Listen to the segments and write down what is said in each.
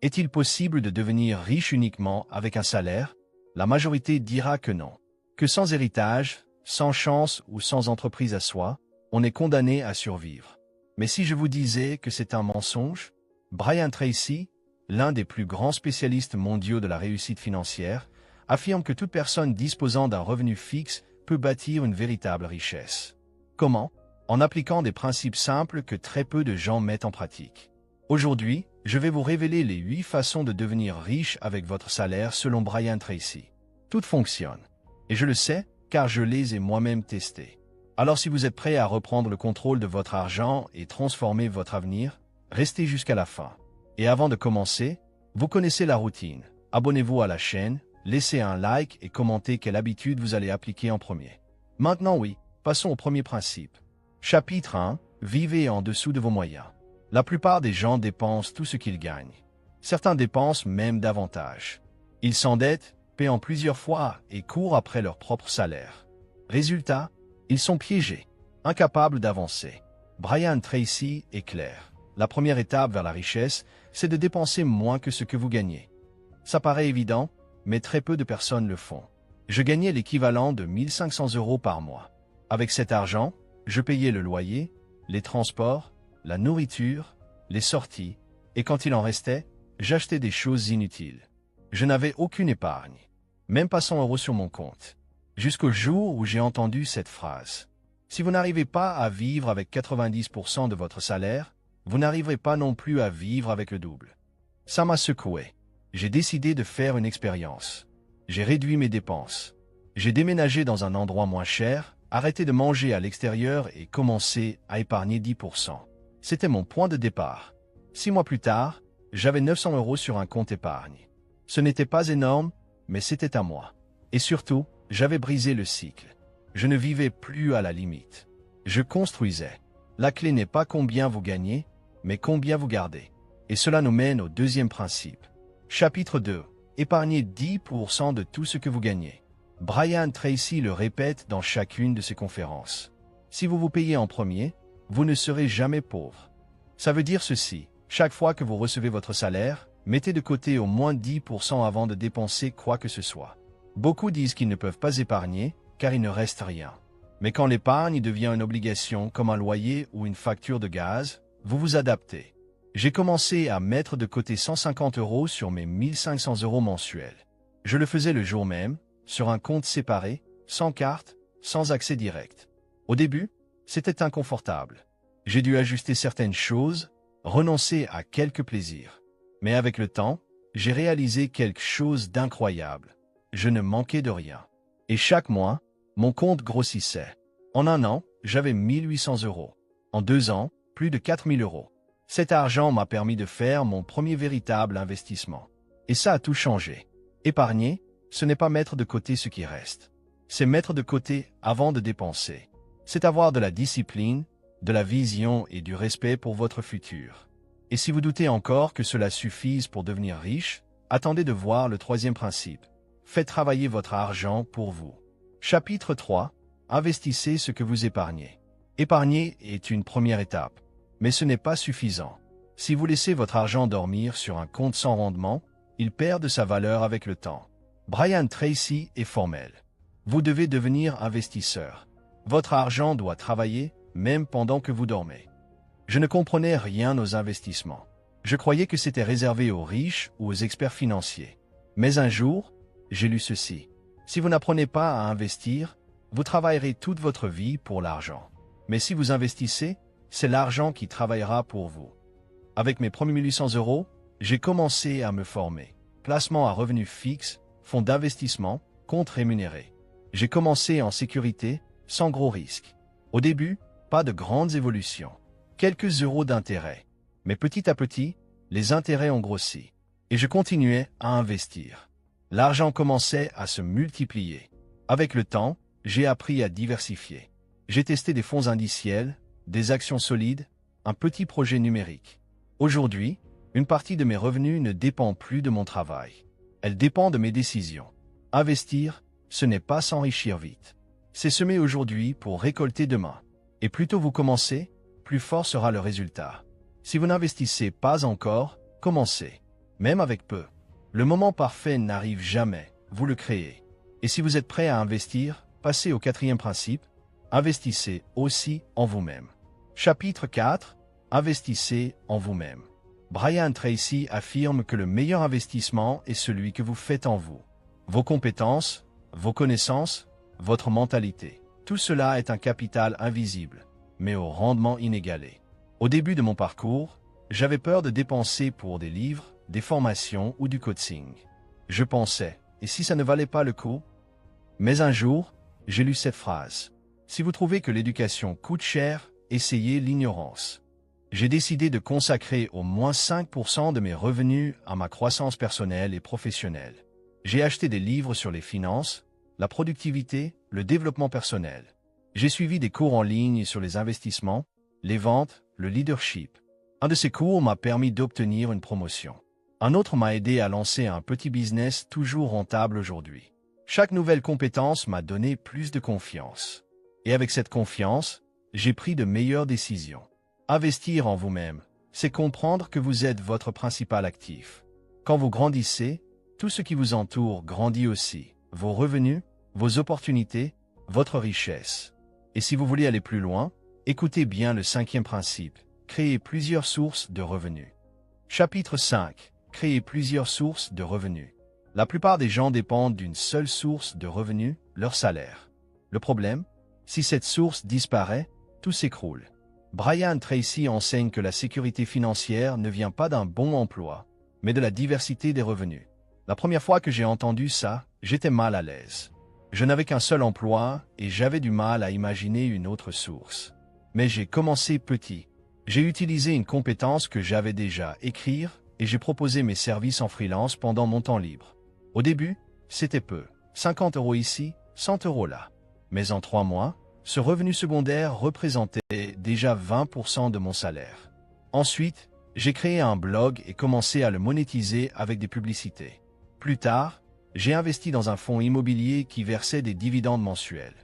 Est-il possible de devenir riche uniquement avec un salaire? La majorité dira que non. Que sans héritage, sans chance ou sans entreprise à soi, on est condamné à survivre. Mais si je vous disais que c'est un mensonge? Brian Tracy, l'un des plus grands spécialistes mondiaux de la réussite financière, affirme que toute personne disposant d'un revenu fixe peut bâtir une véritable richesse. Comment? En appliquant des principes simples que très peu de gens mettent en pratique. Aujourd'hui, je vais vous révéler les 8 façons de devenir riche avec votre salaire selon Brian Tracy. Tout fonctionne. Et je le sais, car je les ai moi-même testés. Alors si vous êtes prêt à reprendre le contrôle de votre argent et transformer votre avenir, restez jusqu'à la fin. Et avant de commencer, vous connaissez la routine. Abonnez-vous à la chaîne, laissez un like et commentez quelle habitude vous allez appliquer en premier. Maintenant oui, passons au premier principe. Chapitre 1. Vivez en dessous de vos moyens. La plupart des gens dépensent tout ce qu'ils gagnent. Certains dépensent même davantage. Ils s'endettent, paient en plusieurs fois et courent après leur propre salaire. Résultat, ils sont piégés, incapables d'avancer. Brian Tracy est clair. La première étape vers la richesse, c'est de dépenser moins que ce que vous gagnez. Ça paraît évident, mais très peu de personnes le font. Je gagnais l'équivalent de 1 500 € par mois. Avec cet argent, je payais le loyer, les transports, la nourriture, les sorties, et quand il en restait, j'achetais des choses inutiles. Je n'avais aucune épargne, même pas 100 € sur mon compte. Jusqu'au jour où j'ai entendu cette phrase. Si vous n'arrivez pas à vivre avec 90% de votre salaire, vous n'arriverez pas non plus à vivre avec le double. Ça m'a secoué. J'ai décidé de faire une expérience. J'ai réduit mes dépenses. J'ai déménagé dans un endroit moins cher, arrêté de manger à l'extérieur et commencé à épargner 10%. C'était mon point de départ. 6 mois plus tard, j'avais 900 € sur un compte épargne. Ce n'était pas énorme, mais c'était à moi. Et surtout, j'avais brisé le cycle. Je ne vivais plus à la limite. Je construisais. La clé n'est pas combien vous gagnez, mais combien vous gardez. Et cela nous mène au deuxième principe. Chapitre 2. Épargnez 10% de tout ce que vous gagnez. Brian Tracy le répète dans chacune de ses conférences. Si vous vous payez en premier, vous ne serez jamais pauvre. Ça veut dire ceci. Chaque fois que vous recevez votre salaire, mettez de côté au moins 10% avant de dépenser quoi que ce soit. Beaucoup disent qu'ils ne peuvent pas épargner, car il ne reste rien. Mais quand l'épargne devient une obligation comme un loyer ou une facture de gaz, vous vous adaptez. J'ai commencé à mettre de côté 150 € sur mes 1 500 € mensuels. Je le faisais le jour même, sur un compte séparé, sans carte, sans accès direct. Au début, c'était inconfortable. J'ai dû ajuster certaines choses, renoncer à quelques plaisirs. Mais avec le temps, j'ai réalisé quelque chose d'incroyable. Je ne manquais de rien. Et chaque mois, mon compte grossissait. En un an, j'avais 1 800 €. En 2 ans, plus de 4 000 €. Cet argent m'a permis de faire mon premier véritable investissement. Et ça a tout changé. Épargner, ce n'est pas mettre de côté ce qui reste. C'est mettre de côté avant de dépenser. C'est avoir de la discipline, de la vision et du respect pour votre futur. Et si vous doutez encore que cela suffise pour devenir riche, attendez de voir le troisième principe. Faites travailler votre argent pour vous. Chapitre 3. Investissez ce que vous épargnez. Épargner est une première étape, mais ce n'est pas suffisant. Si vous laissez votre argent dormir sur un compte sans rendement, il perd de sa valeur avec le temps. Brian Tracy est formel. Vous devez devenir investisseur. Votre argent doit travailler, même pendant que vous dormez. Je ne comprenais rien aux investissements. Je croyais que c'était réservé aux riches ou aux experts financiers. Mais un jour, j'ai lu ceci. Si vous n'apprenez pas à investir, vous travaillerez toute votre vie pour l'argent. Mais si vous investissez, c'est l'argent qui travaillera pour vous. Avec mes premiers 1 800 €, j'ai commencé à me former. Placement à revenus fixes, fonds d'investissement, compte rémunéré. J'ai commencé en sécurité, sans gros risques. Au début, pas de grandes évolutions. Quelques euros d'intérêt. Mais petit à petit, les intérêts ont grossi. Et je continuais à investir. L'argent commençait à se multiplier. Avec le temps, j'ai appris à diversifier. J'ai testé des fonds indiciels, des actions solides, un petit projet numérique. Aujourd'hui, une partie de mes revenus ne dépend plus de mon travail. Elle dépend de mes décisions. Investir, ce n'est pas s'enrichir vite. C'est semer aujourd'hui pour récolter demain. Et plus tôt vous commencez, plus fort sera le résultat. Si vous n'investissez pas encore, commencez. même avec peu. Le moment parfait n'arrive jamais, vous le créez. Et si vous êtes prêt à investir, passez au quatrième principe, investissez aussi en vous-même. Chapitre 4. Investissez en vous-même. Brian Tracy affirme que le meilleur investissement est celui que vous faites en vous. Vos compétences, vos connaissances, votre mentalité. Tout cela est un capital invisible, mais au rendement inégalé. Au début de mon parcours, j'avais peur de dépenser pour des livres, des formations ou du coaching. Je pensais, et si ça ne valait pas le coup? Mais un jour, j'ai lu cette phrase. Si vous trouvez que l'éducation coûte cher, essayez l'ignorance. J'ai décidé de consacrer au moins 5% de mes revenus à ma croissance personnelle et professionnelle. J'ai acheté des livres sur les finances, la productivité, le développement personnel. J'ai suivi des cours en ligne sur les investissements, les ventes, le leadership. Un de ces cours m'a permis d'obtenir une promotion. Un autre m'a aidé à lancer un petit business toujours rentable aujourd'hui. Chaque nouvelle compétence m'a donné plus de confiance. Et avec cette confiance, j'ai pris de meilleures décisions. Investir en vous-même, c'est comprendre que vous êtes votre principal actif. Quand vous grandissez, tout ce qui vous entoure grandit aussi. Vos revenus, vos opportunités, votre richesse. Et si vous voulez aller plus loin, écoutez bien le cinquième principe. Créer plusieurs sources de revenus. Chapitre 5. Créer plusieurs sources de revenus. La plupart des gens dépendent d'une seule source de revenus, leur salaire. Le problème, si cette source disparaît, tout s'écroule. Brian Tracy enseigne que la sécurité financière ne vient pas d'un bon emploi, mais de la diversité des revenus. La première fois que j'ai entendu ça, j'étais mal à l'aise. Je n'avais qu'un seul emploi et j'avais du mal à imaginer une autre source. Mais j'ai commencé petit. J'ai utilisé une compétence que j'avais déjà, écrire, et j'ai proposé mes services en freelance pendant mon temps libre. Au début, c'était peu, 50 € ici, 100 € là. Mais en 3 mois, ce revenu secondaire représentait déjà 20% de mon salaire. Ensuite, j'ai créé un blog et commencé à le monétiser avec des publicités. Plus tard, j'ai investi dans un fonds immobilier qui versait des dividendes mensuels.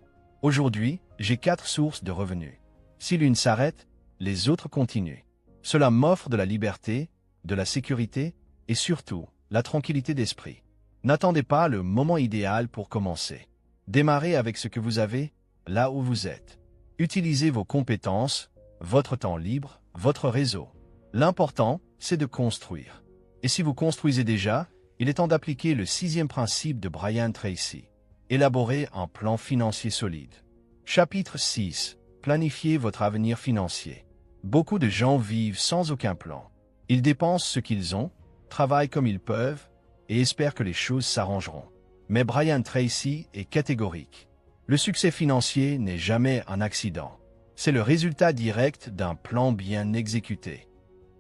Aujourd'hui, j'ai 4 sources de revenus. Si l'une s'arrête, les autres continuent. Cela m'offre de la liberté, de la sécurité et surtout la tranquillité d'esprit. N'attendez pas le moment idéal pour commencer. Démarrez avec ce que vous avez, là où vous êtes. Utilisez vos compétences, votre temps libre, votre réseau. L'important, c'est de construire. Et si vous construisez déjà, il est temps d'appliquer le 6e principe de Brian Tracy. Élaborer un plan financier solide. Chapitre 6. Planifiez votre avenir financier. Beaucoup de gens vivent sans aucun plan. Ils dépensent ce qu'ils ont, travaillent comme ils peuvent et espèrent que les choses s'arrangeront. Mais Brian Tracy est catégorique. Le succès financier n'est jamais un accident. C'est le résultat direct d'un plan bien exécuté.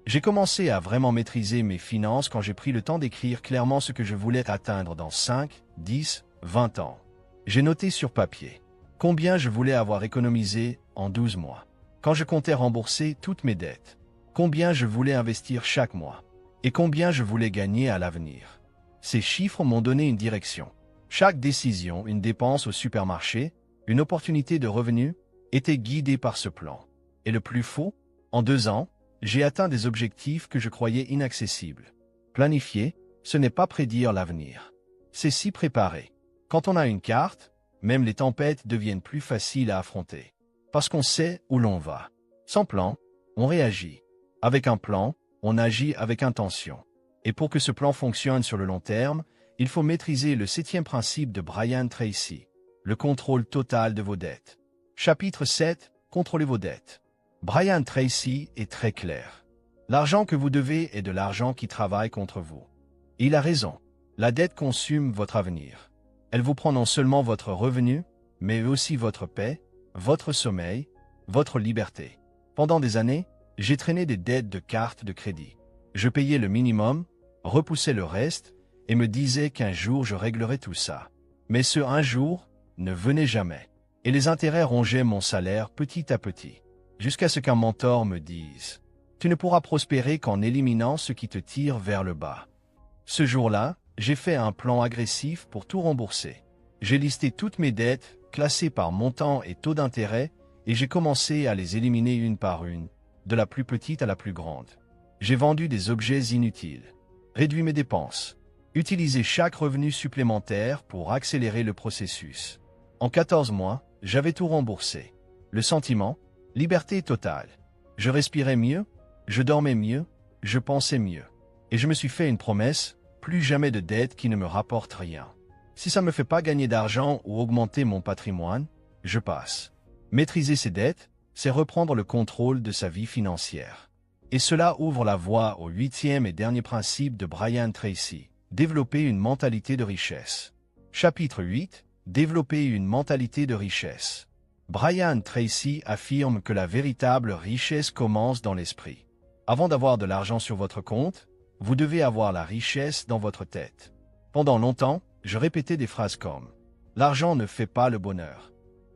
J'ai commencé à vraiment maîtriser mes finances quand j'ai pris le temps d'écrire clairement ce que je voulais atteindre dans 5, 10, 20 ans. J'ai noté sur papier combien je voulais avoir économisé en 12 mois. Quand je comptais rembourser toutes mes dettes, combien je voulais investir chaque mois et combien je voulais gagner à l'avenir. Ces chiffres m'ont donné une direction. Chaque décision, une dépense au supermarché, une opportunité de revenu, était guidée par ce plan. Et le plus faux, en 2 ans, j'ai atteint des objectifs que je croyais inaccessibles. Planifier, ce n'est pas prédire l'avenir. C'est s'y préparer. Quand on a une carte, même les tempêtes deviennent plus faciles à affronter. Parce qu'on sait où l'on va. Sans plan, on réagit. Avec un plan, on agit avec intention. Et pour que ce plan fonctionne sur le long terme, il faut maîtriser le 7e principe de Brian Tracy, le contrôle total de vos dettes. Chapitre 7. Contrôlez vos dettes. Brian Tracy est très clair. L'argent que vous devez est de l'argent qui travaille contre vous. Il a raison. La dette consume votre avenir. Elle vous prend non seulement votre revenu, mais aussi votre paix, votre sommeil, votre liberté. Pendant des années, j'ai traîné des dettes de cartes de crédit. Je payais le minimum, repoussais le reste et me disais qu'un jour je réglerais tout ça. Mais ce un jour ne venait jamais. Et les intérêts rongeaient mon salaire petit à petit. Jusqu'à ce qu'un mentor me dise « Tu ne pourras prospérer qu'en éliminant ce qui te tire vers le bas. » Ce jour-là, j'ai fait un plan agressif pour tout rembourser. J'ai listé toutes mes dettes, classées par montant et taux d'intérêt, et j'ai commencé à les éliminer une par une, de la plus petite à la plus grande. J'ai vendu des objets inutiles. Réduis mes dépenses. Utilisez chaque revenu supplémentaire pour accélérer le processus. En 14 mois, j'avais tout remboursé. Le sentiment? Liberté totale. Je respirais mieux, je dormais mieux, je pensais mieux. Et je me suis fait une promesse, plus jamais de dettes qui ne me rapportent rien. Si ça ne me fait pas gagner d'argent ou augmenter mon patrimoine, je passe. Maîtriser ses dettes, c'est reprendre le contrôle de sa vie financière. Et cela ouvre la voie au 8e et dernier principe de Brian Tracy, développer une mentalité de richesse. Chapitre 8, développer une mentalité de richesse. Brian Tracy affirme que la véritable richesse commence dans l'esprit. Avant d'avoir de l'argent sur votre compte, vous devez avoir la richesse dans votre tête. Pendant longtemps, je répétais des phrases comme « L'argent ne fait pas le bonheur.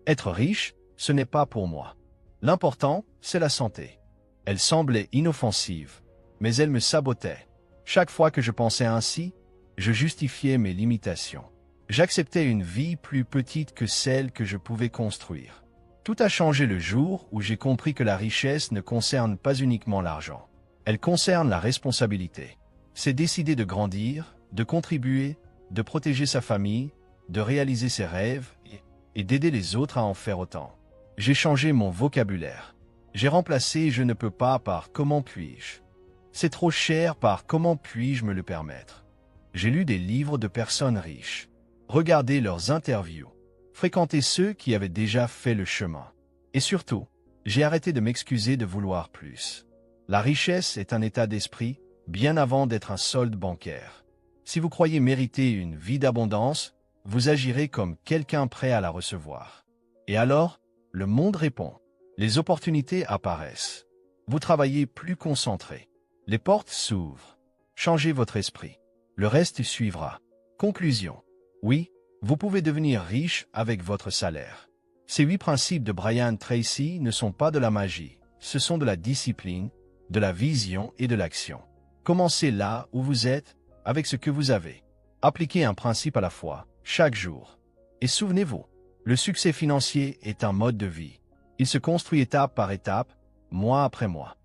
Être riche, ce n'est pas pour moi. L'important, c'est la santé. » Elle semblait inoffensive, mais elle me sabotait. Chaque fois que je pensais ainsi, je justifiais mes limitations. J'acceptais une vie plus petite que celle que je pouvais construire. Tout a changé le jour où j'ai compris que la richesse ne concerne pas uniquement l'argent. Elle concerne la responsabilité. C'est décider de grandir, de contribuer, de protéger sa famille, de réaliser ses rêves et d'aider les autres à en faire autant. J'ai changé mon vocabulaire. J'ai remplacé « je ne peux pas » par « comment puis-je ». C'est trop cher par « comment puis-je me le permettre ». J'ai lu des livres de personnes riches. Regardé leurs interviews. Fréquenté ceux qui avaient déjà fait le chemin. Et surtout, j'ai arrêté de m'excuser de vouloir plus. La richesse est un état d'esprit, bien avant d'être un solde bancaire. Si vous croyez mériter une vie d'abondance, vous agirez comme quelqu'un prêt à la recevoir. Et alors, le monde répond. Les opportunités apparaissent. Vous travaillez plus concentré. Les portes s'ouvrent. Changez votre esprit. Le reste suivra. Conclusion. Oui, vous pouvez devenir riche avec votre salaire. Ces 8 principes de Brian Tracy ne sont pas de la magie. Ce sont de la discipline, de la vision et de l'action. Commencez là où vous êtes, avec ce que vous avez. Appliquez un principe à la fois, chaque jour. Et souvenez-vous, le succès financier est un mode de vie. Il se construit étape par étape, mois après mois.